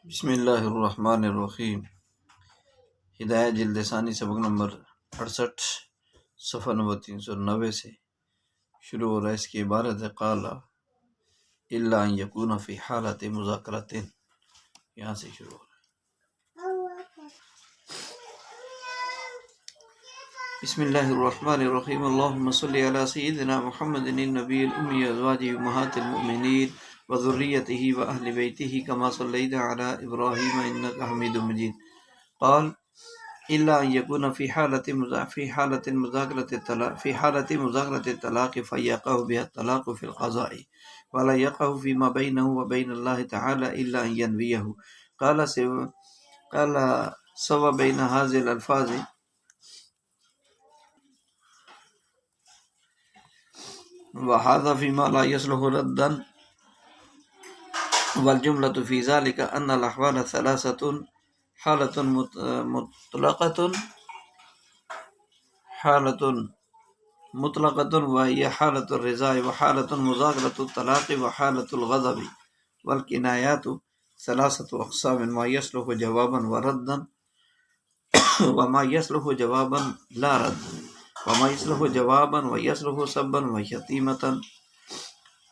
بسم اللہ الرحمن الرحیم۔ ہدایہ جلد ثانی سبق نمبر 68 صفحہ نمبر 390 سے شروع ہو رہا ہے۔ اس کی عبارت ہے قال الا ان یکون فی حالت مذاکرۃ، یہاں سے شروع ہو رہا ہے۔ بسم اللہ الرحمن الرحیم۔ اللہم صلی علی سیدنا محمد النبی الامی ازواجہ امہات المؤمنین وذریتہ واہل بیتہ کما صلیت علی ابراہیم انک حمید مجید۔ قال الا ان یکون فی حالت مذاکرۃ الطلاق فیقع بها الطلاق فی القضاء ولا یقع فیما بینہ وبین اللہ تعالی الا ان ینویہ۔ قال سوا بین هذه الالفاظ وهذا فيما لا يصلح ردا، والجملة في ذلك أن الأحوال ثلاثة: حالة مطلقة وهي حالة الرضا، وحالة مذاكرة الطلاق، وحالة الغضب. والكنايات ثلاثة أقسام: ما يصلح جوابا وردا، وما يصلح جوابا لا رد، وما يصلح جوابا ويصلح سبا وشتيمة.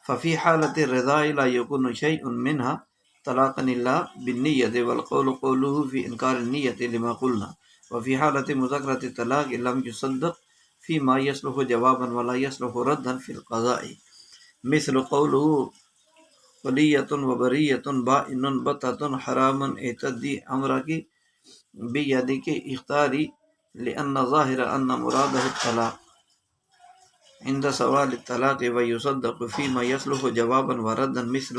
ففي حالة الرضا لا يكون شيء منها طلاقا إلا بالنية، والقول قوله في إنكار النية لما قلنا. وفي حالة مذاكرة الطلاق لم يصدق فيما يصلح جوابا ولا يصلح ردا في القضاء، مثل قوله خلية وبرية بائن بتة حرام اعتدي أمرك بيدك اختاري، لأن ظاهر أن مراده الطلاق عند سوال الطلاق، ويصدق فيما يصلح جوابا وردا، مثل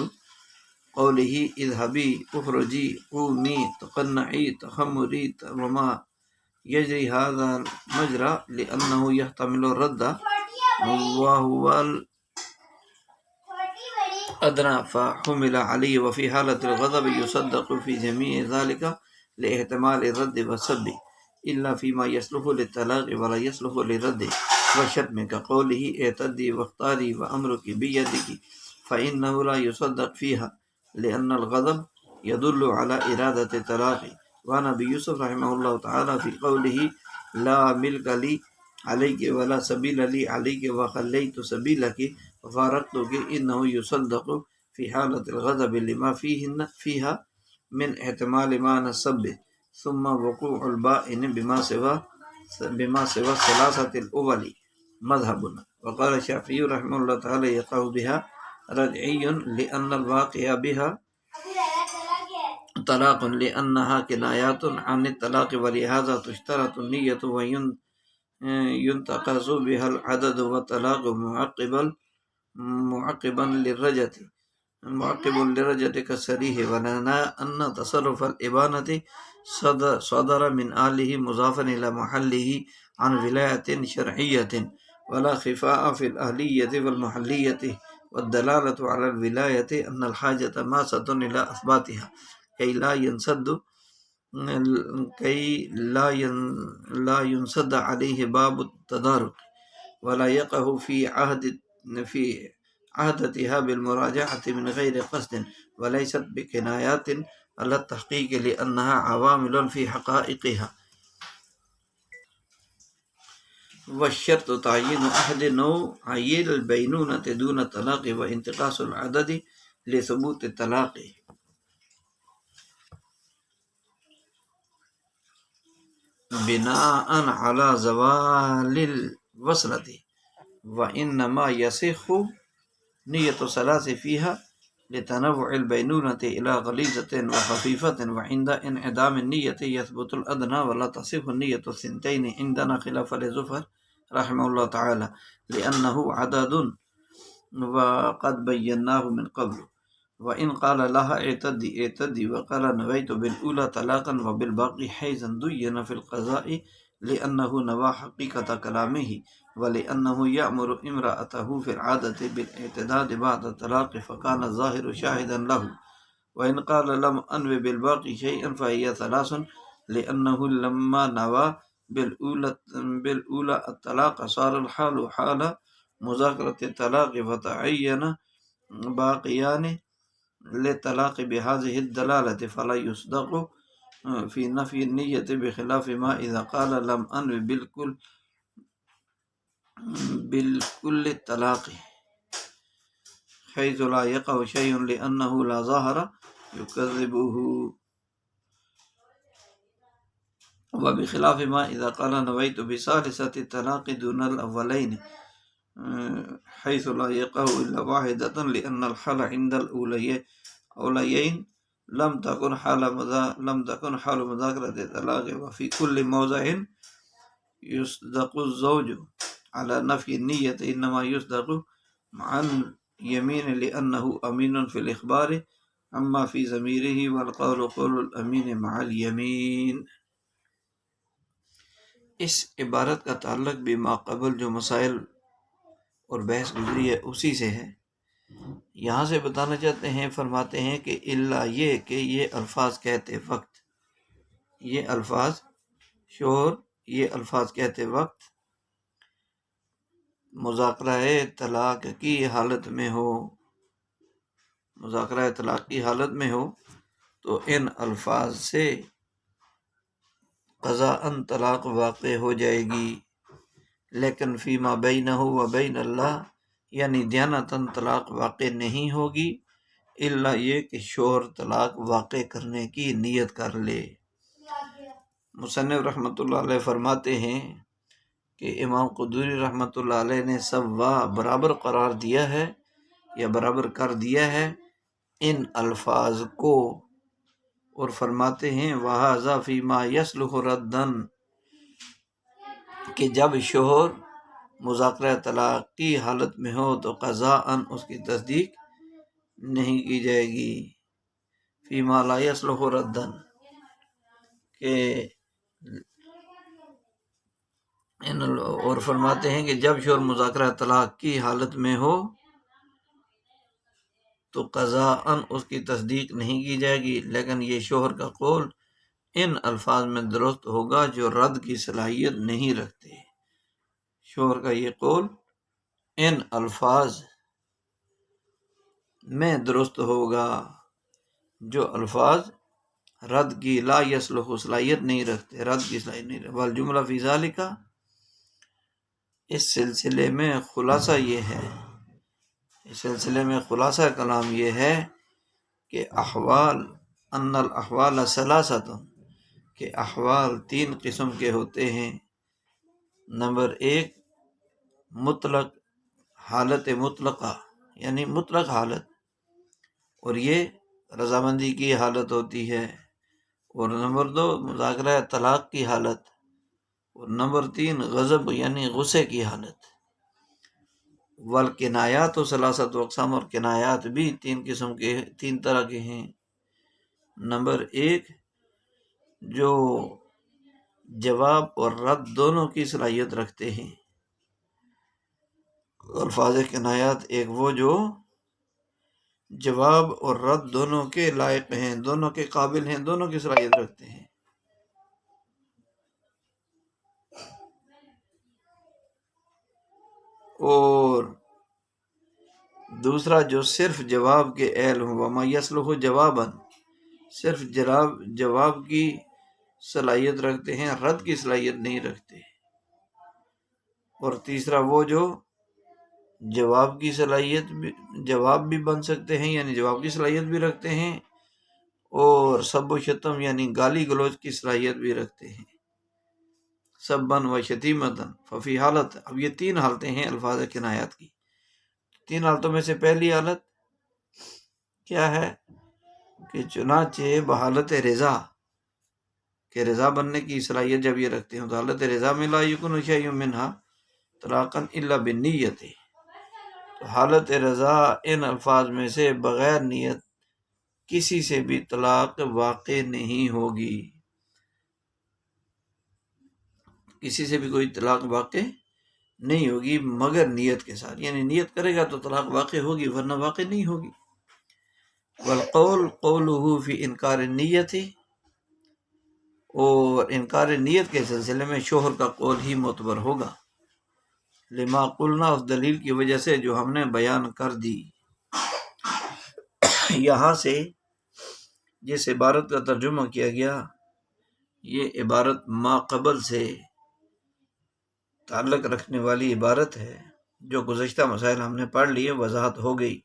قوله اذهبي اخرجي قومي تقنعي تخمري، وما يجري هذا المجرى لأنه يحتمل الرد وهو الأدنى فحمل عليه. وفي حالة الغضب يصدق في جميع ذلك لاحتمال الرد والسب إلا فيما يصلح للطلاق ولا يصلح للرد والشتم، كقوله اعتدي واختاري وأمرك بيدك، فإنه لا يصدق فيها لأن الغضب يدل على إرادة الطلاق. وعن أبي يوسف رحمه الله تعالى في قوله لا ملك لي عليك ولا سبيل لي عليك وخليت سبيلك وفارقتك، إنه يصدق في حالة الغضب لما فيها من احتمال معنى السب، ثم وقوع البائن بما سوى الثلاثة الأول مذهبنا. وقال الشافعي رحمه الله تعالى يقع بها رجعي لأن الواقع بها طلاق لأنها كنايات عن الطلاق، ولهذا تشترط النية وينتقص بها العدد، والطلاق معقبا للرجعة كالصريح. ولنا أن تصرف الإبانة صدر من آله مضافا إلى محله عن ولاية شرعية، ولا خفاء في الأهلية والمحلية، والدلالة على الولاية أن الحاجة ماسة إلى إثباتها كي لا ينسد عليه باب التدارك، ولا يقع في عهدتها بالمراجعة من غير قصد، وليست بكنايات على التحقيق لأنها عوامل في حقائقها. والشرط تعيين أحد نوعي البينونة دون الطلاق وانتقاص العدد لثبوت الطلاق. بناء على زوال الوصلة، وإنما يصح نية الثلاث فيها لتنوع البينونة إلى غليظة وخفيفة، وعند انعدام النية يثبت الأدنى ولا تصح النية الثنتين عندنا خلاف لزفر رحمه الله تعالى لأنه عدد وقد بيناه من قبل. وإن قال لها اعتدي وقال نويت بالأولى طلاقا وبالباقي حيزا دين في القضاء لأنه نوى حقيقة كلامه، ولأنه يأمر امرأته في العادة بالاعتداد بعد الطلاق فكان الظاهر شاهدا له. وإن قال لم أنوي بالباقي شيئا فهي ثلاث، لأنه لما نوى بالأولى الطلاق صار الحال حال مذاكرة الطلاق فتعين باقيان للطلاق بهذه الدلالة فلا يصدق في نفي النية بخلاف ما إذا قال لم أنوي بالكل الطلاق حيث لا يقع شيء لأنه لا ظاهر يكذبه، وبخلاف ما إذا قال نويت بثالثة الطلاق دون الأولين حيث لا يقع إلا واحدة لأن الحال عند الأوليين لم تكن حال مذاكرة الطلاق، وفي كل موضع يصدق الزوج على نفي النية إنما يصدق مع اليمين لأنه أمين في الإخبار عما في ضميره، والقول قول الأمين مع اليمين۔ اس عبارت کا تعلق بھی ماقبل جو مسائل اور بحث گزری ہے اسی سے ہے۔ یہاں سے بتانا چاہتے ہیں، فرماتے ہیں کہ الا یہ کہ یہ الفاظ کہتے وقت، یہ الفاظ شور، یہ الفاظ کہتے وقت مذاکرہ طلاق کی حالت میں ہو، مذاکرہ طلاق کی حالت میں ہو تو ان الفاظ سے قضاءً طلاق واقع ہو جائے گی، لیکن فیما بینہ و بین اللہ یعنی دیانتاً طلاق واقع نہیں ہوگی الا یہ کہ شوہر طلاق واقع کرنے کی نیت کر لے۔ مصنف رحمۃ اللہ علیہ فرماتے ہیں کہ امام قدوری رحمۃ اللہ علیہ نے سوا برابر قرار دیا ہے یا برابر کر دیا ہے ان الفاظ کو، اور فرماتے ہیں وَهَذَا فِي مَا يَصْلُحُ رَدًّا کہ جب شوہر مذاکرہ طلاق کی حالت میں ہو تو قضاءً اس کی تصدیق نہیں کی جائے گی، فی ما لا یصلح ردا کہ اور فرماتے ہیں کہ جب شوہر مذاکرہ طلاق کی حالت میں ہو تو قضاءً اس کی تصدیق نہیں کی جائے گی، لیکن یہ شوہر کا قول ان الفاظ میں درست ہوگا جو رد کی صلاحیت نہیں رکھتے۔ شوہر کا یہ قول ان الفاظ میں درست ہوگا جو الفاظ رد کی لا یصلح صلاحیت نہیں رکھتے، رد کی صلاحیت نہیں رکھتے۔ والجملہ فی ذالک اس سلسلے میں خلاصہ یہ ہے، اس سلسلے میں خلاصہ کلام یہ ہے کہ ان الاحوال ثلاثۃ کہ احوال تین قسم کے ہوتے ہیں۔ نمبر ایک مطلق حالت مطلقہ یعنی مطلق حالت، اور یہ رضامندی کی حالت ہوتی ہے، اور نمبر دو مذاکرہ طلاق کی حالت، اور نمبر تین غضب یعنی غصے کی حالت۔ والکنایات و ثلاثۃ اقسام، اور کنایات بھی تین طرح کے ہیں۔ نمبر ایک جو جواب اور رد دونوں کی صلاحیت رکھتے ہیں۔ الفاظ کنایات ایک وہ جو جواب اور رد دونوں کے لائق ہیں، دونوں کے قابل ہیں، دونوں کی صلاحیت رکھتے ہیں۔ اور دوسرا جو صرف جواب کے اہل ہوں، وما یصلح جواباً صرف جواب کی صلاحیت رکھتے ہیں، رد کی صلاحیت نہیں رکھتے۔ اور تیسرا وہ جو جواب کی صلاحیت جواب بھی بن سکتے ہیں یعنی جواب کی صلاحیت بھی رکھتے ہیں، اور سب و شتم یعنی گالی گلوچ کی صلاحیت بھی رکھتے ہیں۔ سبن و شتیمتن ففی حالت، اب یہ تین حالتیں ہیں الفاظ کنایات کی۔ تین حالتوں میں سے پہلی حالت کیا ہے کہ چنانچہ بحالت رضا کہ رضا بننے کی صلاحیت جب یہ رکھتے ہیں تو حالت رضا میں لا یکن شیء منہا طلاقا الا بالنیت، تو حالت رضا ان الفاظ میں سے بغیر نیت کسی سے بھی طلاق واقع نہیں ہوگی، کسی سے بھی کوئی طلاق واقع نہیں ہوگی مگر نیت کے ساتھ، یعنی نیت کرے گا تو طلاق واقع ہوگی ورنہ واقع نہیں ہوگی۔ والقول قولہ فی انکار النیت، اور انکار نیت کے سلسلے میں شوہر کا قول ہی معتبر ہوگا، لما قلنا اس دلیل کی وجہ سے جو ہم نے بیان کر دی، یہاں سے جس عبارت کا ترجمہ کیا گیا یہ عبارت ما قبل سے تعلق رکھنے والی عبارت ہے، جو گزشتہ مسائل ہم نے پڑھ لیے، وضاحت ہو گئی۔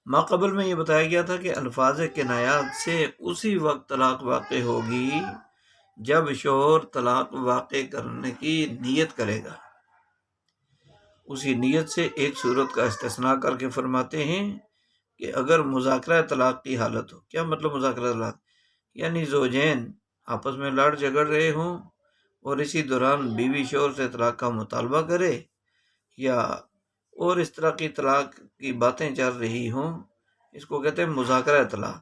ما قبل میں یہ بتایا گیا تھا کہ الفاظ کنایات سے اسی وقت طلاق واقع ہوگی جب شوہر طلاق واقع کرنے کی نیت کرے گا۔ اسی نیت سے ایک صورت کا استثناء کر کے فرماتے ہیں کہ اگر مذاکرہ طلاق کی حالت ہو۔ کیا مطلب مذاکرہ طلاق؟ یعنی زوجین آپس میں لڑ جھگڑ رہے ہوں اور اسی دوران بیوی شوہر سے طلاق کا مطالبہ کرے، یا اور اس طرح کی طلاق کی باتیں چل رہی ہوں، اس کو کہتے ہیں مذاکرہ طلاق،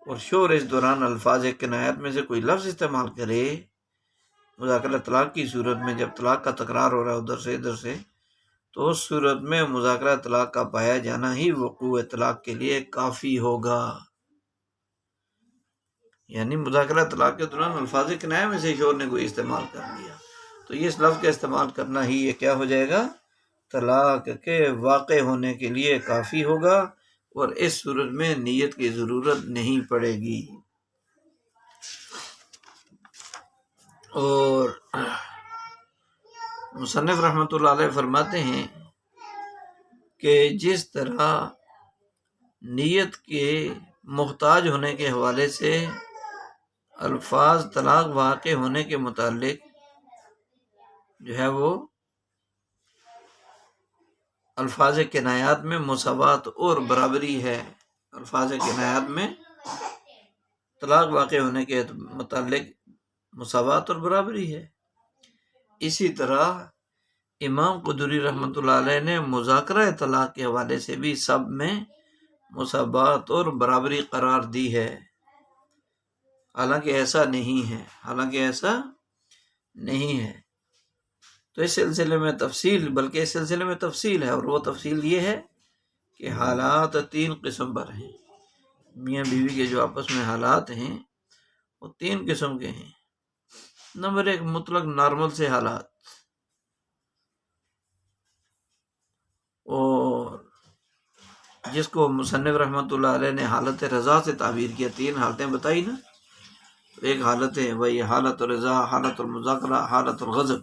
اور شوہر اس دوران الفاظ کنایات میں سے کوئی لفظ استعمال کرے مذاکرہ طلاق کی صورت میں، جب طلاق کا تکرار ہو رہا ہے ادھر سے ادھر سے، تو اس صورت میں مذاکرہ طلاق کا پایا جانا ہی وقوع طلاق کے لیے کافی ہوگا۔ یعنی مذاکرہ طلاق کے دوران الفاظ کنایہ میں سے شوہر نے کوئی استعمال کر لیا تو یہ اس لفظ کا استعمال کرنا ہی یہ کیا ہو جائے گا؟ طلاق کے واقع ہونے کے لیے کافی ہوگا، اور اس صورت میں نیت کی ضرورت نہیں پڑے گی۔ اور مصنف رحمۃ اللہ علیہ فرماتے ہیں کہ جس طرح نیت کے محتاج ہونے کے حوالے سے الفاظ طلاق واقع ہونے کے متعلق جو ہے وہ الفاظ کنایات میں مساوات اور برابری ہے، الفاظ کنایات میں طلاق واقع ہونے کے متعلق مساوات اور برابری ہے، اسی طرح امام قدری رحمۃ اللہ علیہ نے مذاکرہ طلاق کے حوالے سے بھی سب میں مساوات اور برابری قرار دی ہے، حالانکہ ایسا نہیں ہے۔ تو اس سلسلے میں تفصیل ہے، اور وہ تفصیل یہ ہے کہ حالات 3 قسم پر ہیں۔ میاں بیوی کے جو آپس میں حالات ہیں وہ 3 قسم کے ہیں۔ نمبر 1 مطلق نارمل سے حالات، اور جس کو مصنف رحمۃ اللہ علیہ نے حالت رضا سے تعبیر کیا، 3 حالتیں بتائی نا، ایک حالت ہے وہی حالت رضا، حالت المذاکرہ، حالت الغضب۔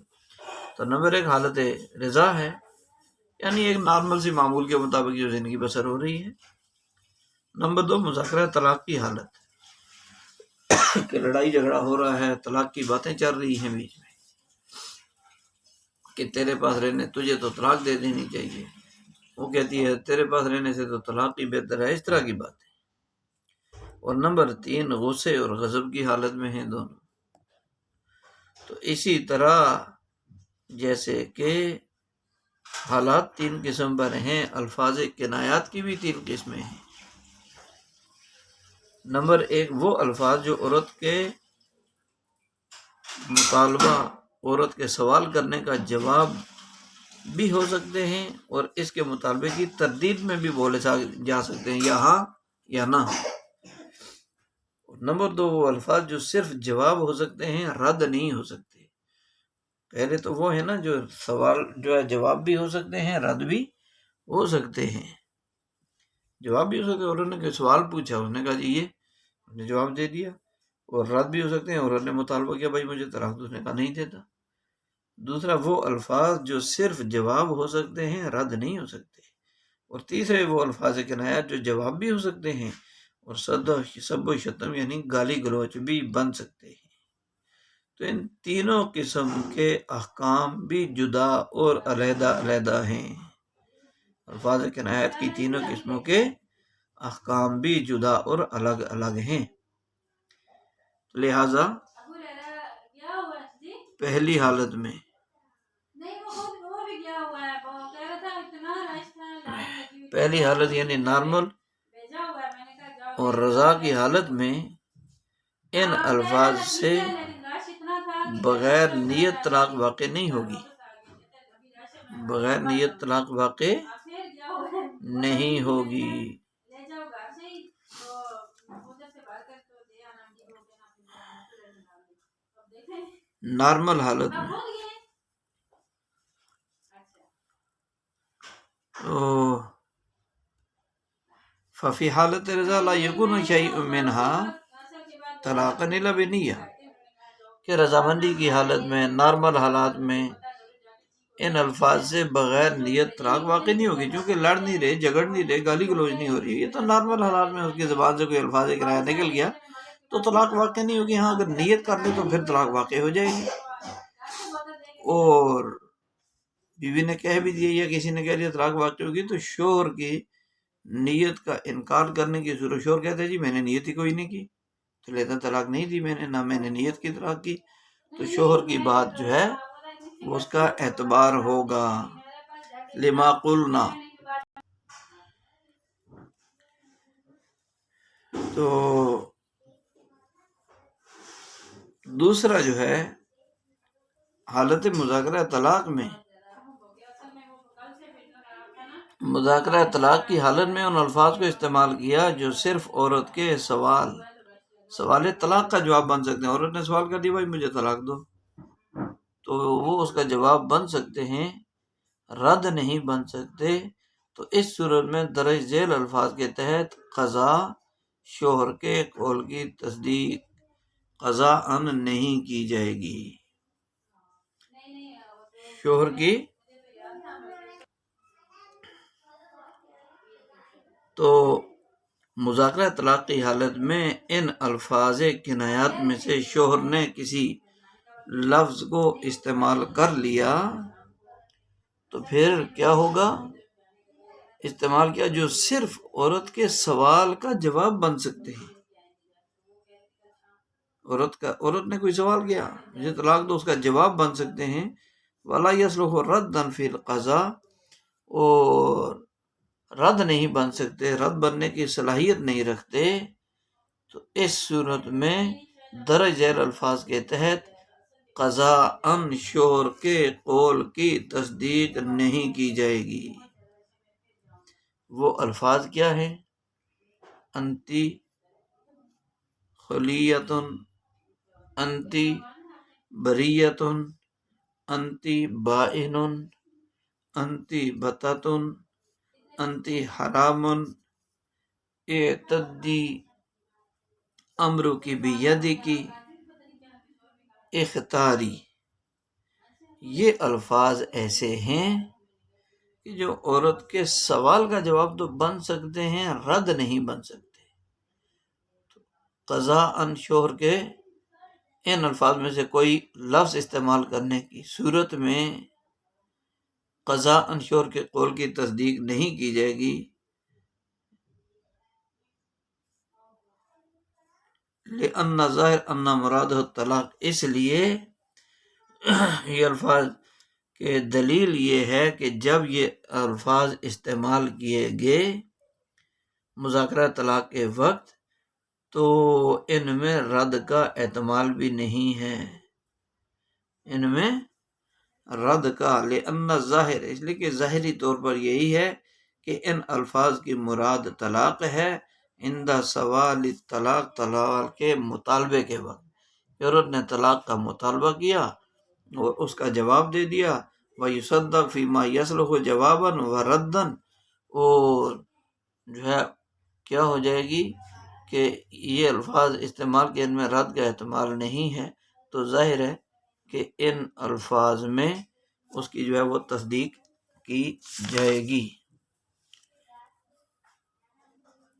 تو نمبر 1 حالت رضا ہے، یعنی ایک نارمل سی معمول کے مطابق جو زندگی بسر ہو رہی ہے۔ نمبر 2 مذاکرہ طلاق کی حالت، کہ لڑائی جھگڑا ہو رہا ہے، طلاق کی باتیں چل رہی ہیں بیچ میں، کہ تیرے پاس رہنے تجھے تو طلاق دے دینی چاہیے، وہ کہتی ہے تیرے پاس رہنے سے تو طلاق ہی بہتر ہے، اس طرح کی باتیں۔ اور نمبر 3 غصے اور غضب کی حالت میں ہیں دونوں۔ تو اسی طرح جیسے کہ حالات 3 قسم پر ہیں، الفاظ کنایات کی بھی 3 قسمیں ہیں۔ نمبر 1 وہ الفاظ جو عورت کے مطالبہ، عورت کے سوال کرنے کا جواب بھی ہو سکتے ہیں، اور اس کے مطالبے کی تردید میں بھی بولے جا سکتے ہیں، یا ہاں یا نہ۔ نمبر 2 وہ الفاظ جو صرف جواب ہو سکتے ہیں، رد نہیں ہو سکتے۔ پہلے تو وہ ہے نا جو سوال جو ہے جواب بھی ہو سکتے ہیں، رد بھی ہو سکتے ہیں۔ جواب بھی ہو سکتے ہیں، عورت نے کوئی سوال پوچھا، اس نے کہا جی یہ، اس نے جواب دے دیا، اور رد بھی ہو سکتے ہیں، عورت نے مطالبہ کیا بھائی مجھے طلاق دو، اس نے کہا نہیں دیتا۔ دوسرا وہ الفاظ جو صرف جواب ہو سکتے ہیں، رد نہیں ہو سکتے۔ اور تیسرے وہ الفاظ کنایات جو جواب بھی ہو سکتے ہیں اور سب و شتم یعنی گالی گلوچ بھی بن سکتے ہیں۔ تو ان تینوں قسم کے احکام بھی جدا اور علیحدہ علیحدہ ہیں۔ الفاظ کنایات کی تینوں قسموں کے احکام بھی جدا اور الگ الگ ہیں۔ لہذا پہلی حالت میں یعنی نارمل اور رضا کی حالت میں ان الفاظ سے بغیر نیت طلاق واقع نہیں ہوگی، نارمل حالت میں۔ ففی حالت رضا لا یکون شیء منہا طلاقا الا بنیہ، کہ رضامندی کی حالت میں، نارمل حالات میں ان الفاظ سے بغیر نیت طلاق واقع نہیں ہوگی، چونکہ لڑ نہیں رہے، جھگڑ نہیں رہے، گالی گلوچ نہیں ہو رہی، یہ تو نارمل حالات میں اس کی زبان سے کوئی الفاظ کنایہ نکل گیا تو طلاق واقع نہیں ہوگی۔ ہاں اگر نیت کر لے تو پھر طلاق واقع ہو جائے گی۔ اور بیوی نے کہہ بھی دیا یا کسی نے کہہ دیا طلاق واقع ہوگی تو شوہر کی نیت کا انکار کرنے کی صورت، شوہر کہتے ہیں جی میں نے نیت ہی کوئی نہیں کی، تو لیتا طلاق نہیں دی میں نے، نہ میں نے نیت کی طلاق کی، تو شوہر کی بات جو ہے اس کا اعتبار ہوگا۔ لما قلنا، تو دوسرا جو ہے حالت مذاکرہ طلاق میں، مذاکرہ طلاق کی حالت میں ان الفاظ کو استعمال کیا جو صرف عورت کے سوال طلاق کا جواب بن سکتے ہیں۔ عورت نے سوال کر دیا بھائی مجھے طلاق دو، تو وہ اس کا جواب بن سکتے ہیں، رد نہیں بن سکتے۔ تو اس صورت میں درج ذیل الفاظ کے تحت قضا شوہر کے قول کی تصدیق قضا ان نہیں کی جائے گی۔ شوہر کی تو مذاکرہ طلاق کی حالت میں ان الفاظ کنایات میں سے شوہر نے کسی لفظ کو استعمال کر لیا تو پھر کیا ہوگا؟ استعمال کیا جو صرف عورت کے سوال کا جواب بن سکتے ہیں۔ عورت نے کوئی سوال کیا مجھے طلاق دو، اس کا جواب بن سکتے ہیں۔ ولا یصلح ردا فی القضاء، اور رد نہیں بن سکتے، رد بننے کی صلاحیت نہیں رکھتے، تو اس صورت میں درج ذیل الفاظ کے تحت قضا ان شوہر کے قول کی تصدیق نہیں کی جائے گی۔ وہ الفاظ کیا ہیں؟ انتی خلیتن، انتی بریتن، انتی بائنن، انتی بتتن، انتی حرامن، اعتدی امرکی بیدکی، اختاری۔ یہ الفاظ ایسے ہیں کہ جو عورت کے سوال کا جواب تو بن سکتے ہیں، رد نہیں بن سکتے۔ قضا ان شوہر کے ان الفاظ میں سے کوئی لفظ استعمال کرنے کی صورت میں قضا ان شوہر کے قول کی تصدیق نہیں کی جائے گی۔ لأن ظاہر ان مراد طلاق، اس لیے یہ الفاظ کے دلیل یہ ہے کہ جب یہ الفاظ استعمال کیے گئے مذاکرہ طلاق کے وقت تو ان میں رد کا احتمال بھی نہیں ہے، ان میں رد کا، لأن ظاہر، اس لیے کہ ظاہری طور پر یہی ہے کہ ان الفاظ کی مراد طلاق ہے عند سوال طلاق، طلاق کے مطالبے کے وقت۔ عورت نے طلاق کا مطالبہ کیا اور اس کا جواب دے دیا، وَيُصَدَّقْ فِي مَا يَصْلُحُ جَوَابًا وَرَدًّا، اور جو ہے کیا ہو جائے گی کہ یہ الفاظ استعمال کے ان میں رد کا احتمال نہیں ہے، تو ظاہر ہے کہ ان الفاظ میں اس کی جو ہے وہ تصدیق کی جائے گی۔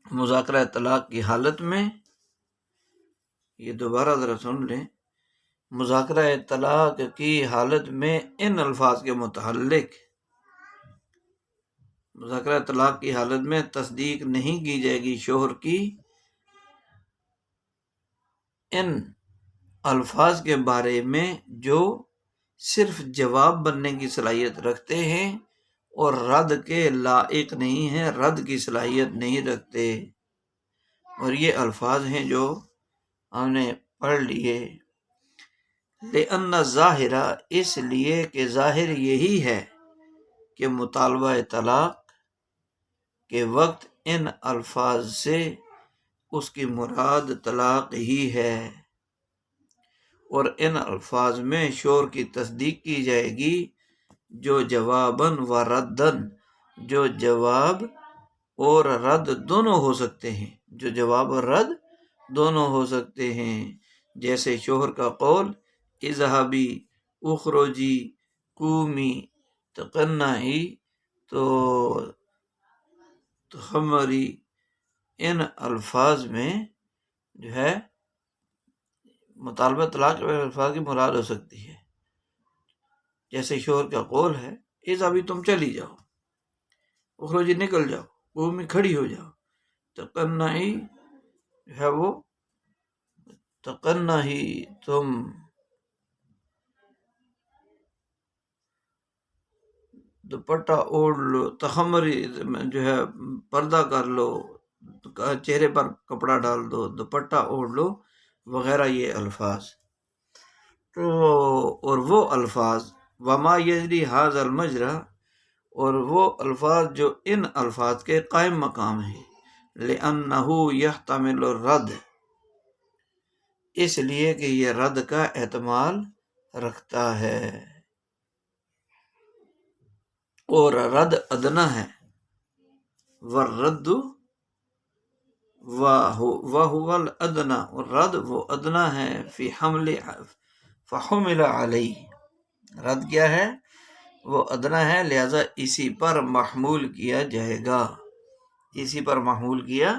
مذاکرہ طلاق کی حالت میں، یہ دوبارہ ذرا سن لیں، مذاکرہ طلاق کی حالت میں ان الفاظ کے متعلق مذاکرہ طلاق کی حالت میں تصدیق نہیں کی جائے گی شوہر کی ان الفاظ کے بارے میں جو صرف جواب بننے کی صلاحیت رکھتے ہیں اور رد کے لائق نہیں ہیں، رد کی صلاحیت نہیں رکھتے۔ اور یہ الفاظ ہیں جو ہم نے پڑھ لیے۔ لأن ظاہر، اس لیے کہ ظاہر یہی ہے کہ مطالبہ طلاق کے وقت ان الفاظ سے اس کی مراد طلاق ہی ہے، اور ان الفاظ میں شوہر کی تصدیق کی جائے گی جو جواباً و رداً، جو جواب اور رد دونوں ہو سکتے ہیں، جو جواب اور رد دونوں ہو سکتے ہیں، جیسے شوہر کا قول اذهبی، اخرجی، قومی، تقنعی، تو ہماری ان الفاظ میں جو ہے مطالبہ طلاق کے الفاظ کی مراد ہو سکتی ہے، جیسے شوہر کا قول ہے اذهبی تم چلی جاؤ، اخرجی نکل جاؤ، قومی کھڑی ہو جاؤ، تقنعی ہے وہ تقنعی تم دوپٹہ اوڑھ لو، تخمری جو ہے پردہ کر لو، چہرے پر کپڑا ڈال دو، دوپٹہ اوڑھ لو وغیرہ، یہ الفاظ تو اور وہ الفاظ وما یجری ھذا المجرا، اور وہ الفاظ جو ان الفاظ کے قائم مقام ہیں، لأنہ یحتمل الرد، اس لیے کہ یہ رد کا احتمال رکھتا ہے، اور رد ادنا ہے، والرد وہو الادنا، اور رد وہ ادنا ہے، فحمل علیہ، رد کیا ہے؟ وہ ادنا ہے، لہذا اسی پر محمول کیا جائے گا، اسی پر محمول کیا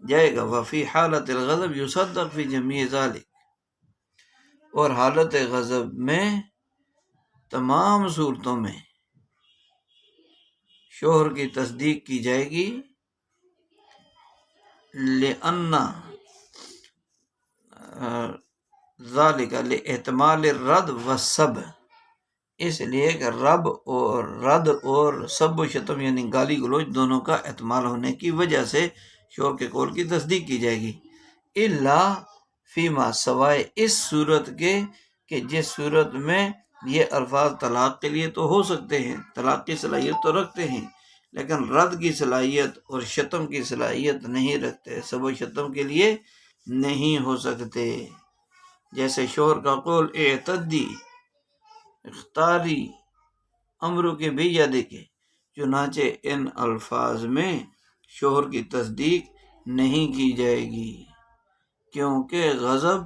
جائے گا۔ وفی حالت الغضب یصدق فی جمیع ذلک، اور حالت غضب میں تمام صورتوں میں شوہر کی تصدیق کی جائے گی، لأن ذالک لاحتمال الرد والسب، اس لیے کہ رد اور سب و شتم یعنی گالی گلوچ دونوں کا احتمال ہونے کی وجہ سے شوہر کے قول کی تصدیق کی جائے گی، الا فیما، سوائے اس صورت کے کہ جس صورت میں یہ الفاظ طلاق کے لیے تو ہو سکتے ہیں، طلاق کی صلاحیت تو رکھتے ہیں، لیکن رد کی صلاحیت اور شتم کی صلاحیت نہیں رکھتے، سب و شتم کے لیے نہیں ہو سکتے، جیسے شوہر کا قول اعتدی، اختاری، امرو کے بھی یادے کے، چنانچہ ان الفاظ میں شوہر کی تصدیق نہیں کی جائے گی، کیونکہ غضب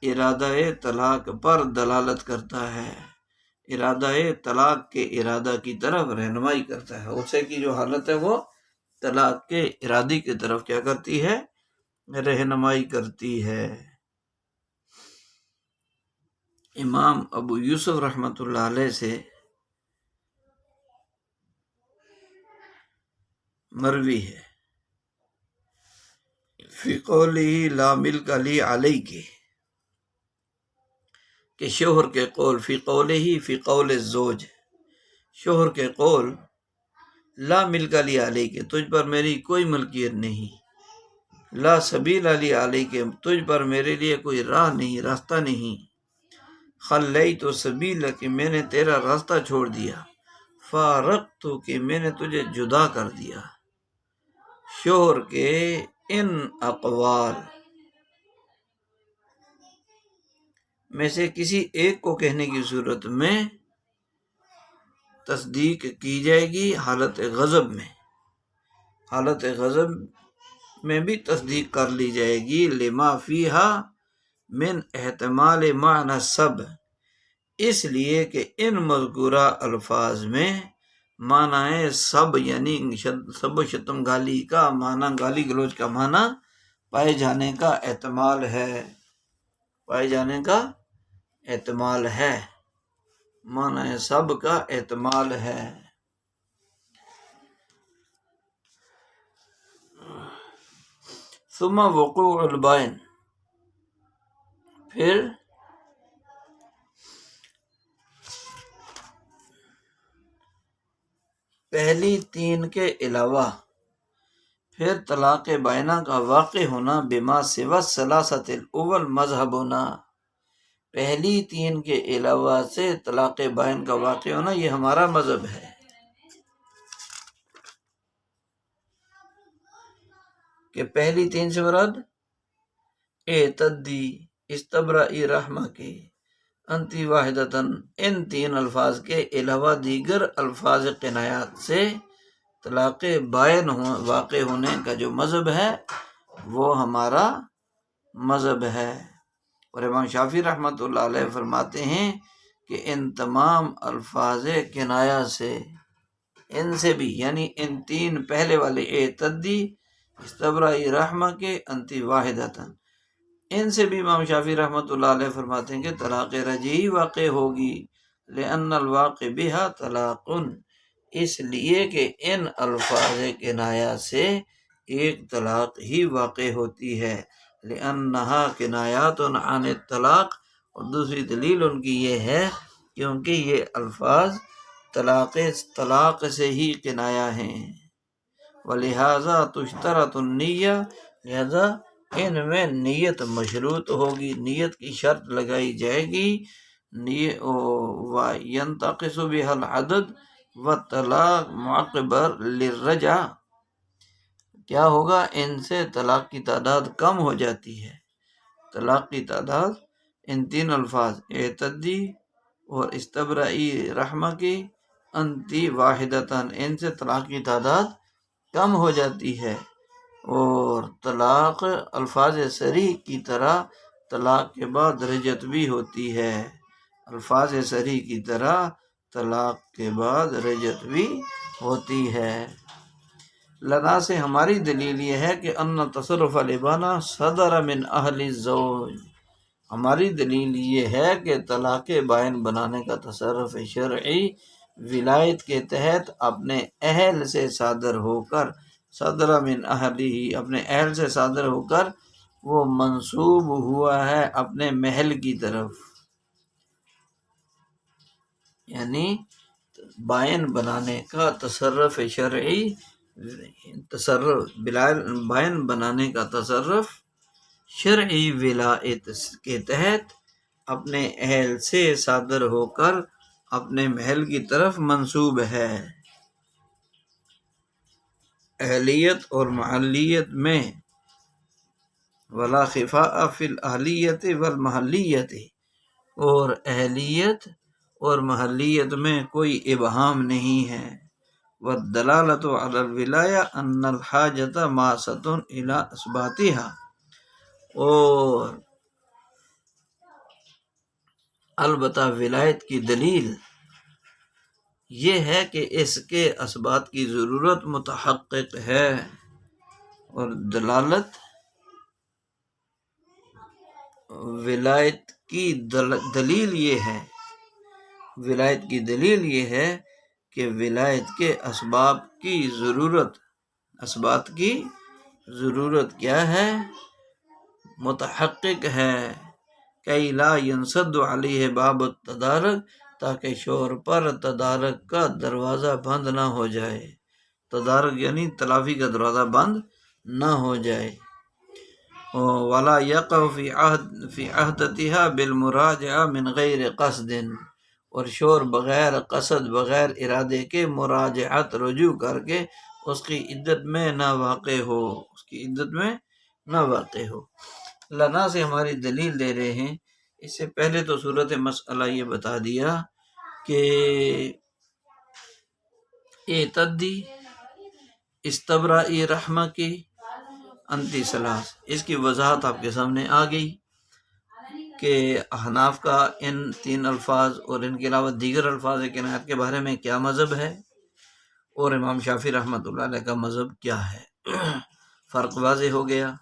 ارادہ طلاق پر دلالت کرتا ہے، ارادہ طلاق کے ارادہ کی طرف رہنمائی کرتا ہے، اسے کی جو حالت ہے وہ طلاق کے ارادے کی طرف کیا کرتی ہے؟ رہنمائی کرتی ہے۔ امام ابو یوسف رحمۃ اللہ علیہ سے مروی ہے فی قولہ لا ملک لی علیک، کہ شوہر کے قول فی قولہ فی قول الزوج، شوہر کے قول لا ملک لی علیک، تجھ پر میری کوئی ملکیت نہیں، لا سبیل لی علیک، تجھ پر میرے لیے کوئی راہ نہیں، راستہ نہیں، خلیت سبیلک، کہ میں نے تیرا راستہ چھوڑ دیا، فارقت، کہ میں نے تجھے جدا کر دیا۔ شوہر کے ان اقوال میں سے کسی ایک کو کہنے کی صورت میں تصدیق کی جائے گی، حالت غضب میں، حالت غضب میں بھی تصدیق کر لی جائے گی، لما فیہا من احتمال معنی سب، اس لیے کہ ان مذکورہ الفاظ میں معنی سب یعنی سب و شتم، گالی کا معنی، گالی گلوچ کا معنی پائے جانے کا احتمال ہے، پائے جانے کا احتمال ہے، معنی سب کا احتمال ہے۔ ثم وقوع البائن، پھر پہلی تین کے علاوہ پھر طلاق بائنہ کا واقع ہونا، بما سوى الثلاثة الاول مذہبنا، پہلی تین کے علاوہ سے طلاق بائن کا واقع ہونا یہ ہمارا مذہب ہے۔ کہ پہلی تین سے مراد اعتدی، استبرئی رحمہ کی، انتی واحدتن، ان تین الفاظ کے علاوہ دیگر الفاظ کنایات سے طلاق بائن واقع ہونے کا جو مذہب ہے وہ ہمارا مذہب ہے۔ اور امام شافعی رحمۃ اللہ علیہ فرماتے ہیں کہ ان تمام الفاظ کنایا سے، ان سے بھی، یعنی ان تین پہلے والے اعتدی، استبرائی رحمہ کے، انتی واحدتاً، ان سے بھی امام شافعی رحمۃ اللہ علیہ فرماتے ہیں کہ طلاق رجعی واقع ہوگی، لأن الواقع بها طلاق، اس لیے کہ ان الفاظ کنایا سے ایک طلاق ہی واقع ہوتی ہے، لأنها کنایات عن الطلاق، اور دوسری دلیل ان کی یہ ہے کیونکہ یہ الفاظ طلاق سے ہی کنایا ہیں، ولہذا تشترط النیہ، لہذا ان میں نیت مشروط ہوگی، نیت کی شرط لگائی جائے گی، وَيَنْتَقِصُ بِهَا الْعَدَدُ وَالطَّلَاقُ مُعَقَّبٌ لِلرَّجْعَةِ، کیا ہوگا؟ ان سے طلاق کی تعداد کم ہو جاتی ہے، طلاق کی تعداد ان تین الفاظ اعتدی اور استبرائی رحمہ کی، انتی واحدتاً، ان سے طلاق کی تعداد کم ہو جاتی ہے، اور طلاق الفاظ صریح کی طرح طلاق کے بعد رجعت بھی ہوتی ہے، الفاظ صریح کی طرح طلاق کے بعد رجعت بھی ہوتی ہے۔ لنا سے ہماری دلیل یہ ہے کہ ان تصرف الابانہ صدر من اہل الزوج، ہماری دلیل یہ ہے کہ طلاق بائن بنانے کا تصرف شرعی ولایت کے تحت اپنے اہل سے صادر ہو کر، صدر من اہلی، اپنے اہل سے صادر ہو کر وہ منسوب ہوا ہے اپنے محل کی طرف، یعنی بائن بنانے کا تصرف شرعی، بائن بنانے کا تصرف شرعی ولایت کے تحت اپنے اہل سے صادر ہو کر اپنے محل کی طرف منسوب ہے۔ اہلیت اور محلیت میں ولا خفاء فی الاہلیت والمحلیت، اور اہلیت اور محلیت میں کوئی ابہام نہیں ہے، والدلالۃ علی الولایہ ان الحاجۃ ماسۃ الی اثباتها، اور البتہ ولایت کی دلیل یہ ہے کہ اس کے اثبات کی ضرورت متحقق ہے، اور دلالت ولایت کی دلیل یہ ہے، ولایت کی دلیل یہ ہے کہ ولایت کے اسباب کی ضرورت، اسبات کی ضرورت کیا ہے؟ متحقق ہے، کئی لا ینسد علیہ باب التدارک، تاکہ شوہر پر تدارک کا دروازہ بند نہ ہو جائے، تدارک یعنی تلافی کا دروازہ بند نہ ہو جائے، ولا یقع فی عہدتها بالمراجعہ من غیر قصد، اور شوہر بغیر قصد، بغیر ارادے کے مراجعت، رجوع کر کے اس کی عدت میں نہ واقع ہو، اس کی عدت میں نہ واقع ہو۔ لنا سے ہماری دلیل دے رہے ہیں، اس سے پہلے تو صورت مسئلہ یہ بتا دیا کہ اعتدی، استبرائی رحمہ کی، انتی ثلاث، اس کی وضاحت آپ کے سامنے آ گئی کہ احناف کا ان تین الفاظ اور ان کے علاوہ دیگر الفاظ کنایت کے بارے میں کیا مذہب ہے، اور امام شافعی رحمۃ اللہ علیہ کا مذہب کیا ہے، فرق واضح ہو گیا۔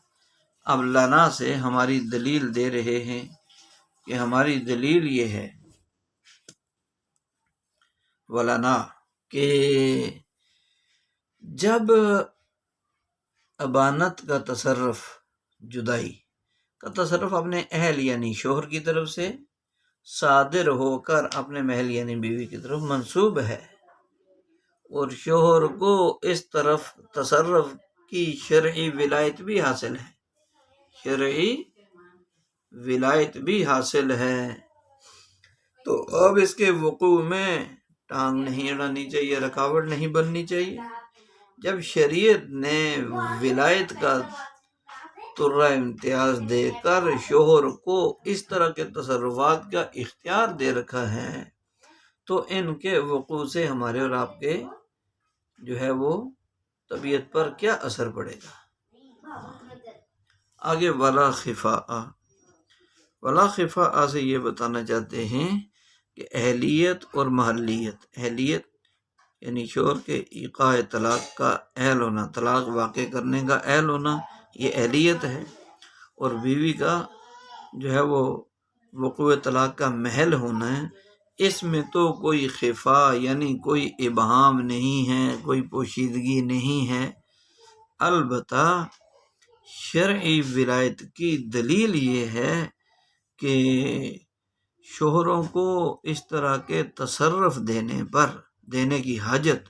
اب لنا سے ہماری دلیل دے رہے ہیں کہ ہماری دلیل یہ ہے ولنا کہ جب ابانت کا تصرف، جدائی کا تصرف اپنے اہل یعنی شوہر کی طرف سے صادر ہو کر اپنے محل یعنی بیوی کی طرف منسوب ہے، اور شوہر کو اس طرف تصرف کی شرعی ولایت بھی حاصل ہے، شرعی ولایت بھی حاصل ہے، تو اب اس کے وقوع میں ٹانگ نہیں اڑانی چاہیے، رکاوٹ نہیں بننی چاہیے۔ جب شریعت نے ولایت کا ترہ امتیاز دے کر شوہر کو اس طرح کے تصرفات کا اختیار دے رکھا ہے، تو ان کے وقوع سے ہمارے اور آپ کے جو ہے وہ طبیعت پر کیا اثر پڑے گا۔ آگے ولا خفاء سے یہ بتانا چاہتے ہیں کہ اہلیت اور محلیت، اہلیت یعنی شوہر کے ایقاع طلاق کا اہل ہونا، طلاق واقع کرنے کا اہل ہونا، یہ اہلیت ہے، اور بیوی کا جو ہے وہ وقوع طلاق کا محل ہونا ہے۔ اس میں تو کوئی خفا یعنی کوئی ابہام نہیں ہے، کوئی پوشیدگی نہیں ہے۔ البتہ شرعی ولایت کی دلیل یہ ہے کہ شوہروں کو اس طرح کے تصرف دینے کی حاجت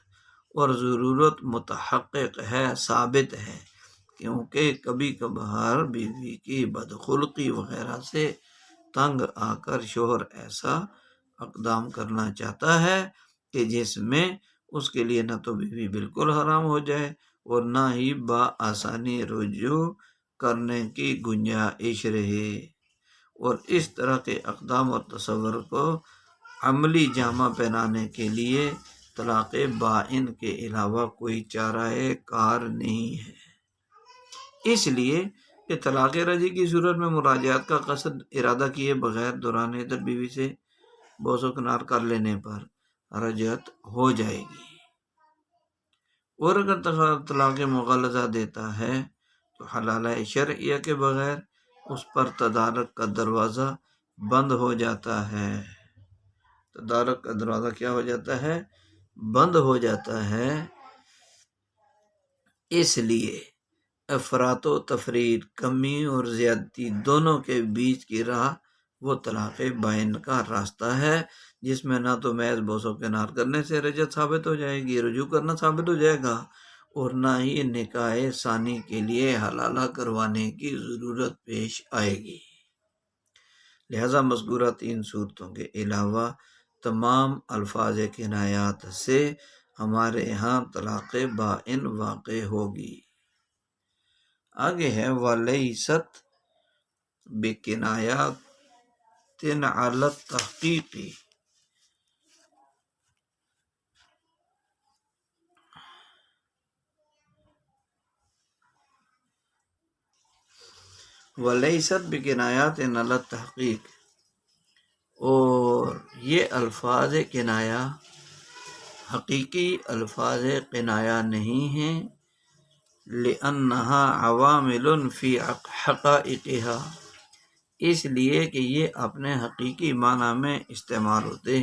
اور ضرورت متحقق ہے، ثابت ہے، کیونکہ کبھی کبھار بیوی کی بدخلقی وغیرہ سے تنگ آ کر شوہر ایسا اقدام کرنا چاہتا ہے کہ جس میں اس کے لیے نہ تو بیوی بالکل حرام ہو جائے اور نہ ہی بآسانی رجوع کرنے کی گنجائش رہے، اور اس طرح کے اقدام اور تصور کو عملی جامہ پہنانے کے لیے طلاق بائن کے علاوہ کوئی چارہ کار نہیں ہے۔ اس لیے کہ طلاق رجعی کی صورت میں مراجعات کا قصد ارادہ کیے بغیر دوران عدت بیوی سے بوس و کنار کر لینے پر رجعت ہو جائے گی، اور اگر طلاق مغلظہ دیتا ہے تو حلالہ شرعیہ کے بغیر اس پر تدارک کا دروازہ بند ہو جاتا ہے۔ تدارک کا دروازہ کیا ہو جاتا ہے؟ بند ہو جاتا ہے۔ اس لیے افراط و تفرید، کمی اور زیادتی دونوں کے بیچ کی راہ وہ طلاق بائن کا راستہ ہے، جس میں نہ تو محض بوس و کنار کرنے سے رجعت ثابت ہو جائے گی، رجوع کرنا ثابت ہو جائے گا، اور نہ ہی نکاح ثانی کے لیے حلالہ کروانے کی ضرورت پیش آئے گی۔ لہذا مذکورہ 3 صورتوں کے علاوہ تمام الفاظ کنایات سے ہمارے ہاں طلاق بائن واقع ہوگی۔ آگے ہے وَلَيْسَتْ بِكِنَایَاتٍ عَلَى التَّحْقِیقِ، وَلَيْسَتْ بِكِنَایَاتٍ عَلَى التَّحْقِیقِ، اور یہ الفاظ کنایہ حقیقی الفاظ کنایہ نہیں ہیں، لِأَنَّهَا عَوَامِلٌ فِي حَقَائِقِهَا، اس لیے کہ یہ اپنے حقیقی معنی میں استعمال ہوتے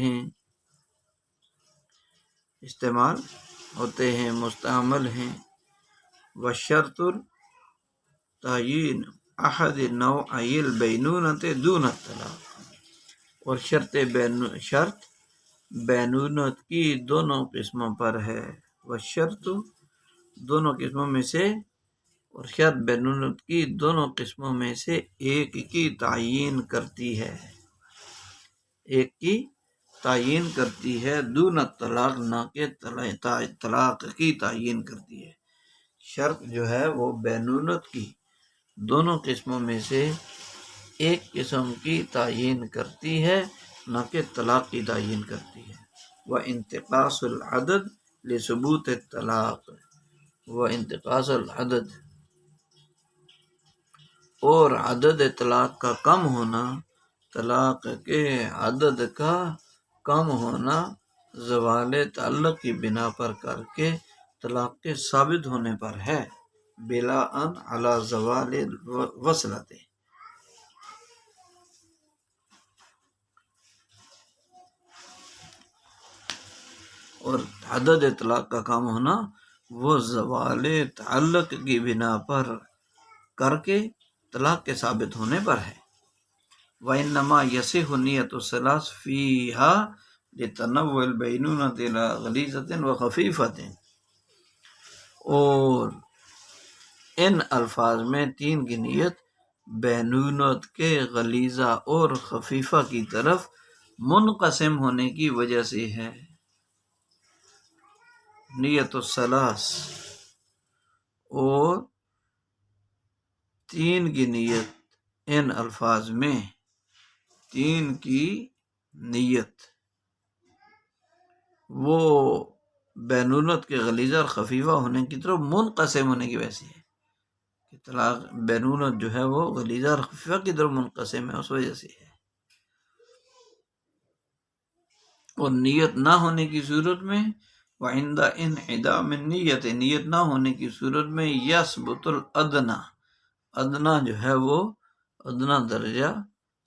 ہیں، مستعمل ہیں۔ وَشَرْطُ تَعْیِینِ أَحَدِ نَوْعَیِ الْبَیْنُونَةِ دُونَ الطلاق، اور شرط بینونت کی دونوں قسموں پر ہے۔ وَشَرْطُ دونوں قسموں میں سے، اور شرط بینونت کی دونوں قسموں میں سے ایک کی تعیین کرتی ہے، دون الطلاق، نہ کہ طلاق کی تعیین کرتی ہے۔ شرط جو ہے وہ بینونت کی دونوں قسموں میں سے ایک قسم کی تعیین کرتی ہے، نہ کہ طلاق کی تعیین کرتی ہے۔ وَانتقاص العدد لثبوت الطلاق، وانتقاص العدد، اور عدد طلاق کا کم ہونا، طلاق کے عدد کا کم ہونا زوال تعلق کی بنا پر کر کے طلاق کے ثابت ہونے پر ہے، بلا ان علی زوال وصلت، اور عدد طلاق کا کم ہونا وہ زوال تعلق کی بنا پر کر کے طلاق کے ثابت ہونے پر ہے۔ وَإِنَّمَا يَصِحُّ نِيَّةُ الثَّلَاثِ فِيهَا لِتَنَوُّعِ الْبَيْنُونَةِ إِلَى غَلِيظَةٍ وَخَفِيفَةٍ، اور ان الفاظ میں 3 کی نیت بینونت کے غلیظہ اور خفیفہ کی طرف منقسم ہونے کی وجہ سے ہے۔ نیت الثلاث، اور 3 کی نیت، ان الفاظ میں 3 کی نیت وہ بینونت کے غلیظہ اور خفیفہ ہونے کی طرف منقسم ہونے کی وجہ سے ہے کہ طلاق بینونت جو ہے وہ غلیظہ اور خفیفہ کی طرف منقسم ہے، اس وجہ سے ہے۔ اور نیت نہ ہونے کی صورت میں وعند انعدام النیت، نیت نہ ہونے کی صورت میں یثبت الادنی، ادنا جو ہے وہ ادنا درجہ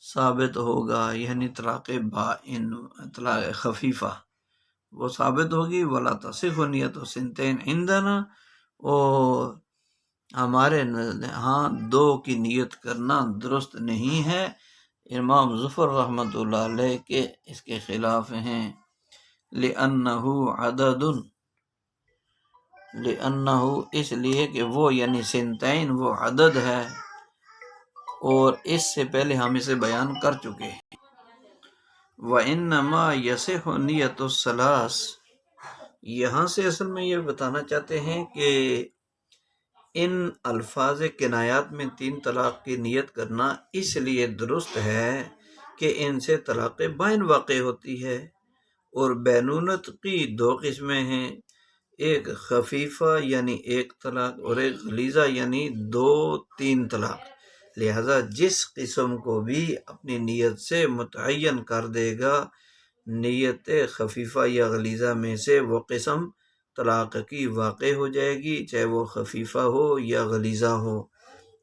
ثابت ہوگا، یعنی طلاق بائن، طلاق خفیفہ وہ ثابت ہوگی۔ ولا تصح نیت و سنتین عندنا، اور ہمارے ہاں دو کی نیت کرنا درست نہیں ہے۔ امام ظفر رحمۃ اللہ علیہ کے اس کے خلاف ہیں۔ لأنہ عدد، لأنہ اس لیے کہ وہ یعنی سنتین وہ عدد ہے، اور اس سے پہلے ہم اسے بیان کر چکے ہیں۔ وَإِنَّمَا يَصِحُ نِيَّةُ الثَّلَاثِ، یہاں سے اصل میں یہ بتانا چاہتے ہیں کہ ان الفاظ کنایات میں 3 طلاق کی نیت کرنا اس لیے درست ہے کہ ان سے طلاق بائن واقع ہوتی ہے، اور بینونت کی 2 قسمیں ہیں، ایک خفیفہ یعنی 1 طلاق، اور ایک غلیظہ یعنی 2-3 طلاق۔ لہذا جس قسم کو بھی اپنی نیت سے متعین کر دے گا نیت خفیفہ یا غلیظہ میں سے، وہ قسم طلاق کی واقع ہو جائے گی، چاہے وہ خفیفہ ہو یا غلیظہ ہو۔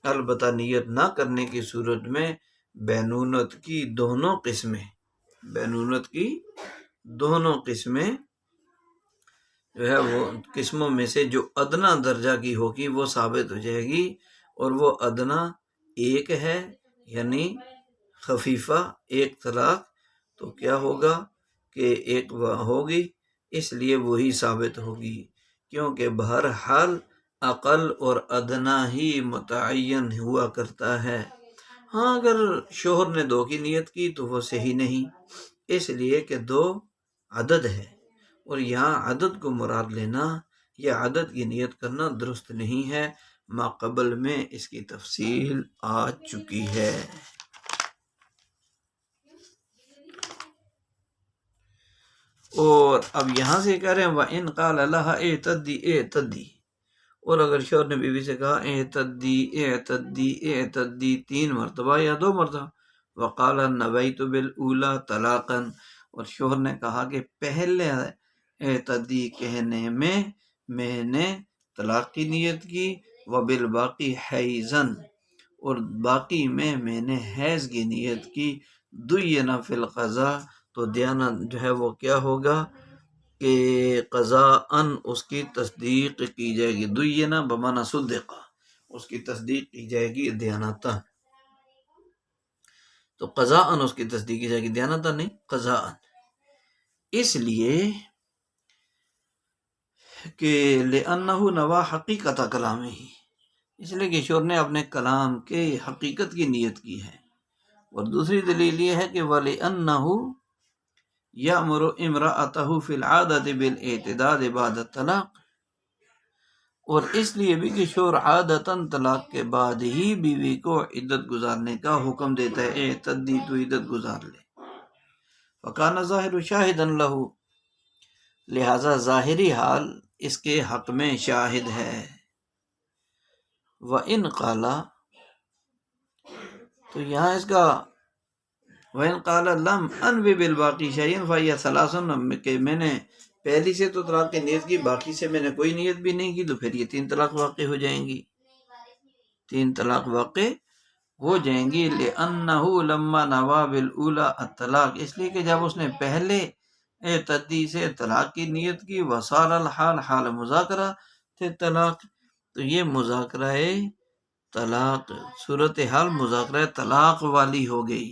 البتہ نیت نہ کرنے کی صورت میں بینونت کی دونوں قسمیں، بینونت کی دونوں قسمیں جو ہے وہ قسموں میں سے جو ادنا درجہ کی ہوگی وہ ثابت ہو جائے گی، اور وہ ادنا 1 ہے یعنی خفیفہ 1 طلاق، تو کیا ہوگا کہ 1 ہوگی، اس لیے وہی ثابت ہوگی، کیونکہ بہرحال اقل اور ادنا ہی متعین ہوا کرتا ہے۔ ہاں اگر شوہر نے 2 کی نیت کی تو وہ صحیح نہیں، اس لیے کہ 2 عدد ہے، اور یہاں عدد کو مراد لینا یا عدد کی نیت کرنا درست نہیں ہے، ما قبل میں اس کی تفصیل آ چکی ہے۔ اور اب یہاں سے کہہ رہے ہیں وَإِنْ قَالَ لَهَا اعْتَدِّي، اور اگر شوہر نے بیوی سے کہا اعتدی 3 مرتبہ یا 2 مرتبہ، وَقَالَ نَوَيْتُ بِالْأُولَى طَلَاقًا، اور شوہر نے کہا کہ پہلے اعتدی کہنے میں میں نے طلاق کی نیت کی، وَبِالْبَاقِي حَيْضًا، اور باقی میں نے حیض کی نیت کی، دُيِّنَ فِي الْقَضَاء، تو دیانت جو ہے وہ کیا ہوگا کہ قضاءً اس کی تصدیق کی جائے گی، دُيِّنَ بمعنی صدقہ، اس کی تصدیق کی جائے گی دیانتاً، تو قضاءً اس کی تصدیق کی جائے گی، دیانتاً نہیں قضاءً، اس لیے کہ لِأَنَّهُ نَوَى حَقِيقَةَ كَلَامِهِ، اس لیے کہ شوہر نے اپنے کلام کے حقیقت کی نیت کی ہے۔ اور دوسری دلیل یہ ہے کہ وَلِأَنَّهُ يَأْمُرُ امْرَأَتَهُ فِي الْعَادَةِ بِالْاعْتِدَادِ بَعْدَ الطَّلَاقِ، اور اس لیے بھی کہ شوہر عادتاً طلاق کے بعد ہی بیوی کو عدت گزارنے کا حکم دیتا ہے، اعتدی تو عدت گزار لے۔ وَكَانَ الظَّاهِرُ شَاهِدًا لَهُ، لہذا ظاہری حال اس کے حق میں شاہد ہے۔ وَإِنْ قَالَ، تو یہاں اس کا وَإِنْ قَالَ لَمْ أَنْوِ بِالْبَاقِي شَيْئًا فَهِيَ ثَلَاثٌ، کہ میں نے پہلی سے تو طلاق کی نیت کی، باقی سے میں نے کوئی نیت بھی نہیں کی، تو پھر یہ 3 طلاق واقع ہو جائیں گی، 3 طلاق واقع ہو جائیں گی۔ لِأَنَّهُ لَمَّا نَوَى بِالْأُولَى الطلاق، اس لیے کہ جب اس نے پہلے اعتدی سے طلاق کی نیت کی، وصار الحال حال مذاکرہ تھے طلاق، تو یہ مذاکرہ طلاق صورتحال مذاکرہ طلاق والی ہو گئی،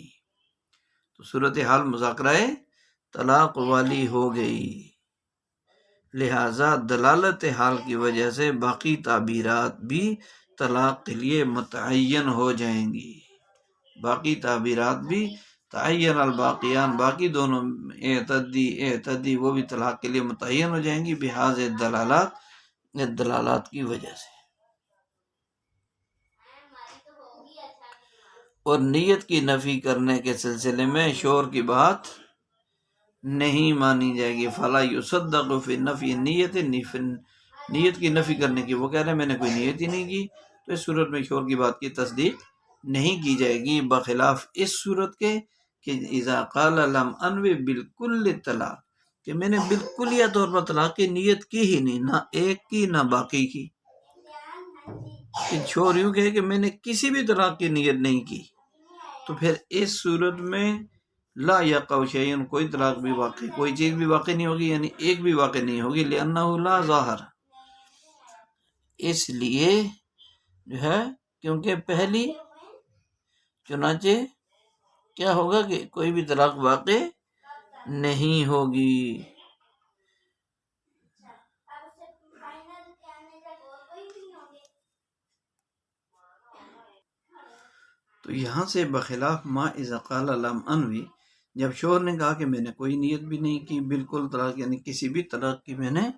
تو صورتحال مذاکرہ طلاق والی ہو گئی، لہذا دلالت حال کی وجہ سے باقی تعبیرات بھی طلاق کے لیے متعین ہو جائیں گی، باقی تعبیرات بھی تعین الباقیان، باقی دونوں اعتدی وہ بھی طلاق کے لیے متعین ہو جائیں گی بحاظ دلالات کی وجہ سے۔ اور نیت کی نفی کرنے کے سلسلے میں شوہر کی بات نہیں مانی جائے گی۔ فلا یصدق فی نفی نیت، نیت کی نفی کرنے کی، وہ کہہ رہے ہیں میں نے کوئی نیت ہی نہیں کی، تو اس صورت میں شوہر کی بات کی تصدیق نہیں کی جائے گی، بخلاف اس صورت کے کہ اذا قال لم انوی بالکل طلاق، کہ میں نے بالکلیہ طور پر طلاق کی نیت کی ہی نہیں، نہ ایک کی نہ باقی کی، کہ شوہر یوں کہے کہ میں نے کسی بھی طلاق کی نیت نہیں کی، تو پھر اس صورت میں لا یقع شیء، کوئی طلاق بھی واقع، کوئی چیز بھی واقع نہیں ہوگی، یعنی ایک بھی واقع نہیں ہوگی، لأنہ لا ظاہر، اس لیے جو ہے کیونکہ پہلی، چنانچہ کیا ہوگا کہ کوئی بھی طلاق واقع نہیں ہوگی۔ تو یہاں سے بخلاف ما اذا قال لم انوی، جب شوہر نے کہا کہ میں نے کوئی نیت بھی نہیں کی، بالکل طلاق یعنی کسی بھی طلاق کی میں نے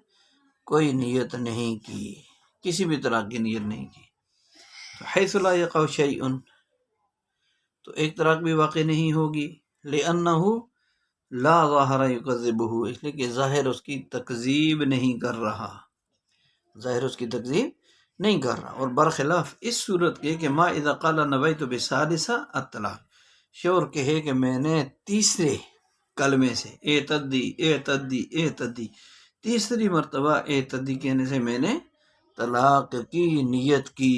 کوئی نیت نہیں کی، کسی بھی طلاق کی نیت نہیں کی، تو حیث لا یقع شیء، تو ایک طلاق بھی واقع نہیں ہوگی، لأنہ لا ظاہر یکذبہ، اس لیے کہ ظاہر اس کی تکذیب نہیں کر رہا، ظاہر اس کی تکذیب نہیں کر رہا، اور برخلاف اس صورت کے کہ ما اذا قال نویت بثالثہ الطلاق، شوہر کہے کہ میں نے تیسرے کلمے سے اعتدی اعتدی اعتدی، تیسری مرتبہ اعتدی کہنے سے میں نے طلاق کی نیت کی،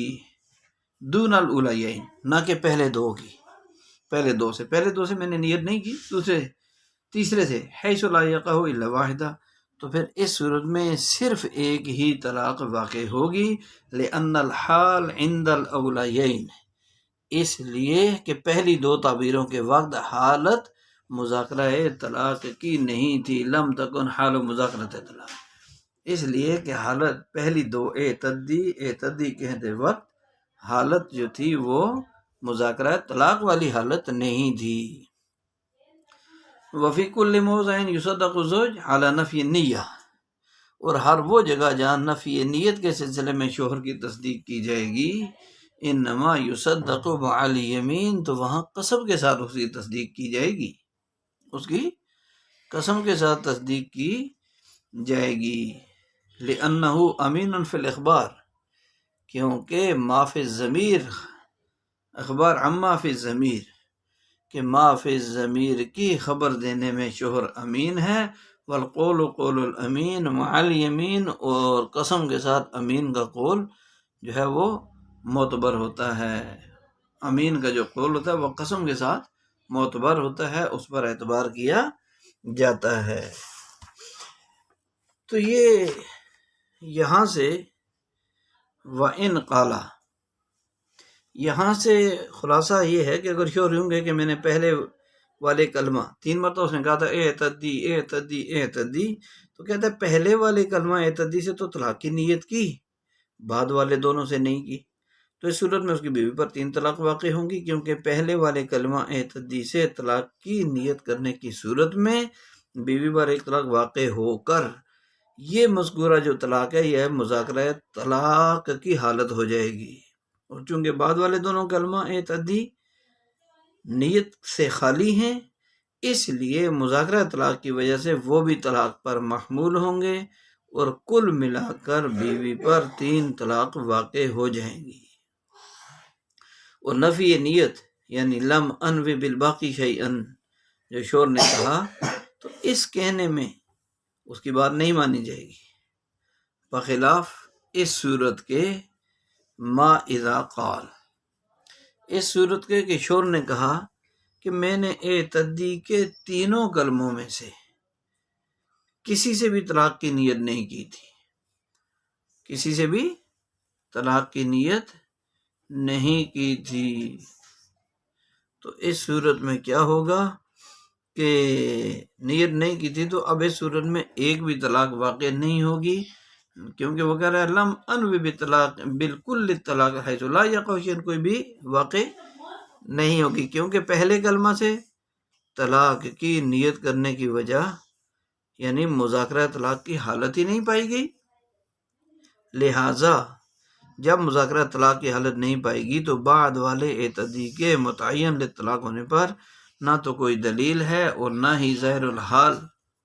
دون الاولیین، نہ کہ پہلے دو کی، پہلے دو سے میں نے نیت نہیں کی، تیسرے سے، حیث لا یقع الا واحدہ، تو پھر اس صورت میں صرف ایک ہی طلاق واقع ہوگی، لأن الحال عند الاولیین، اس لیے کہ پہلی دو تعبیروں کے وقت حالت مذاکرہ طلاق کی نہیں تھی، لم تکن حال مذاکرۃ طلاق، اس لیے کہ حالت پہلی دو اعتدی کہتے وقت حالت جو تھی وہ مذاکرہ طلاق والی حالت نہیں تھی۔ وفی کل موضع یصدق الزوج علی نفی النیہ، اور ہر وہ جگہ جہاں نفی نیت کے سلسلے میں شوہر کی تصدیق کی جائے گی، انما یصدق مع الیمین، تو وہاں قسم کے ساتھ اس کی تصدیق کی جائے گی، اس کی قسم کے ساتھ تصدیق کی جائے گی، لأنہ امین فی الاخبار، کیونکہ ما فی الضمیر، اخبار عما فی الضمیر، کہ ما فی الضمیر کی خبر دینے میں شوہر امین ہے، والقول قول الامین مع الیمین، اور قسم کے ساتھ امین کا قول جو ہے وہ معتبر ہوتا ہے، امین کا جو قول ہوتا ہے وہ قسم کے ساتھ معتبر ہوتا ہے، اس پر اعتبار کیا جاتا ہے۔ تو یہ یہاں سے وَإِنْ قَالَ، یہاں سے خلاصہ یہ ہے کہ اگر شوہر یوں کہ میں نے پہلے والے کلمہ 3 مرتبہ اس نے کہا تھا اعتدی اعتدی اعتدی، تو کہتا ہے پہلے والے کلمہ اعتدی سے تو طلاق کی نیت کی، بعد والے دونوں سے نہیں کی، تو اس صورت میں اس کی بیوی پر 3 طلاق واقع ہوں گی، کیونکہ پہلے والے کلمہ اعتدی سے طلاق کی نیت کرنے کی صورت میں بیوی پر ایک طلاق واقع ہو کر یہ مذکورہ جو طلاق ہے یہ مذاکرہ طلاق کی حالت ہو جائے گی، اور چونکہ بعد والے دونوں کلمہ اعتدی نیت سے خالی ہیں، اس لیے مذاکرہ طلاق کی وجہ سے وہ بھی طلاق پر محمول ہوں گے، اور کل ملا کر بیوی پر 3 طلاق واقع ہو جائیں گی۔ اور نفی نیت یعنی لم انوی بالباقی شیئن جو شوہر نے کہا، تو اس کہنے میں اس کی بات نہیں مانی جائے گی، بخلاف اس صورت کے ما اذا قال، اس صورت کے کہ شوہر نے کہا کہ میں نے اعتدی کے 3 کلموں میں سے کسی سے بھی طلاق کی نیت نہیں کی تھی، کسی سے بھی طلاق کی نیت نہیں کی تھی، تو اس صورت میں کیا ہوگا کہ نیت نہیں کی تھی، تو اب اس صورت میں ایک بھی طلاق واقع نہیں ہوگی، کیونکہ وہ کہہ رہا ہے لم انوی بطلاق بالکل طلاق حیث لا یقع شیء، کوئی بھی واقع نہیں ہوگی، کیونکہ پہلے کلمہ سے طلاق کی نیت کرنے کی وجہ یعنی مذاکرہ طلاق کی حالت ہی نہیں پائی گئی، لہٰذا جب مذاکرہ طلاق کی حالت نہیں پائے گی تو بعد والے اعتدی کے متعین للطلاق ہونے پر نہ تو کوئی دلیل ہے اور نہ ہی ظاہر الحال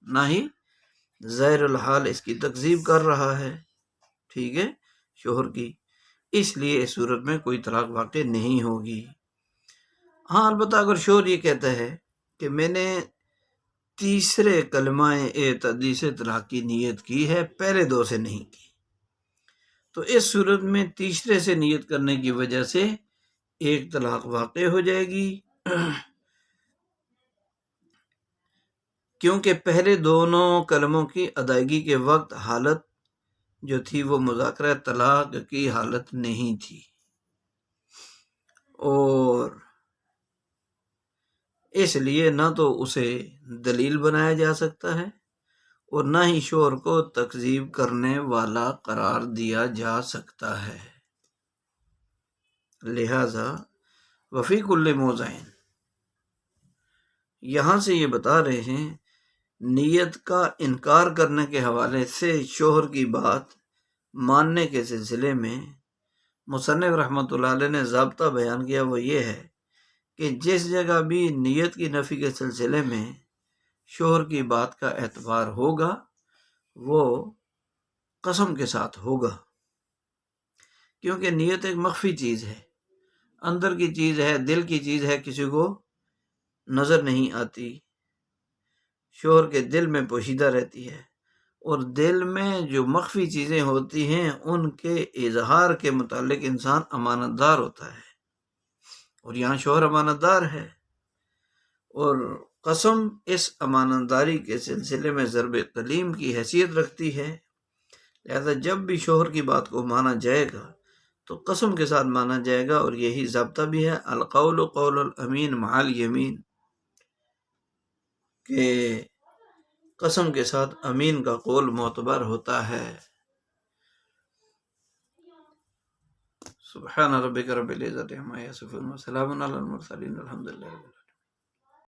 نہ ہی ظاہر الحال اس کی تکذیب کر رہا ہے، ٹھیک ہے، شوہر کی، اس لیے اس صورت میں کوئی طلاق واقع نہیں ہوگی۔ ہاں البتہ اگر شوہر یہ کہتا ہے کہ میں نے تیسرے کلمہ تحدیث طلاق کی نیت کی ہے، پہلے دو سے نہیں کی، تو اس صورت میں تیسرے سے نیت کرنے کی وجہ سے ایک طلاق واقع ہو جائے گی، کیونکہ پہلے دونوں کلموں کی ادائیگی کے وقت حالت جو تھی وہ مذاکرہ طلاق کی حالت نہیں تھی، اور اس لیے نہ تو اسے دلیل بنایا جا سکتا ہے اور نہ ہی شوہر کو تکذیب کرنے والا قرار دیا جا سکتا ہے۔ لہذا وفی کل موضعین، یہاں سے یہ بتا رہے ہیں نیت کا انکار کرنے کے حوالے سے شوہر کی بات ماننے کے سلسلے میں مصنف رحمۃ اللہ علیہ نے ضابطہ بیان کیا، وہ یہ ہے کہ جس جگہ بھی نیت کی نفی کے سلسلے میں شوہر کی بات کا اعتبار ہوگا وہ قسم کے ساتھ ہوگا، کیونکہ نیت ایک مخفی چیز ہے، اندر کی چیز ہے، دل کی چیز ہے، کسی کو نظر نہیں آتی، شوہر کے دل میں پوشیدہ رہتی ہے، اور دل میں جو مخفی چیزیں ہوتی ہیں ان کے اظہار کے متعلق انسان امانت دار ہوتا ہے، اور یہاں شوہر امانت دار ہے، اور قسم اس امانت داری کے سلسلے میں ضرب کلیم کی حیثیت رکھتی ہے، لہذا جب بھی شوہر کی بات کو مانا جائے گا تو قسم کے ساتھ مانا جائے گا، اور یہی ضابطہ بھی ہے القول قول الامین مع الیمین، کہ قسم کے ساتھ امین کا قول معتبر ہوتا ہے۔ سبحان ربک رب العزت عما یصفون وسلام علی المرسلین والحمد للہ۔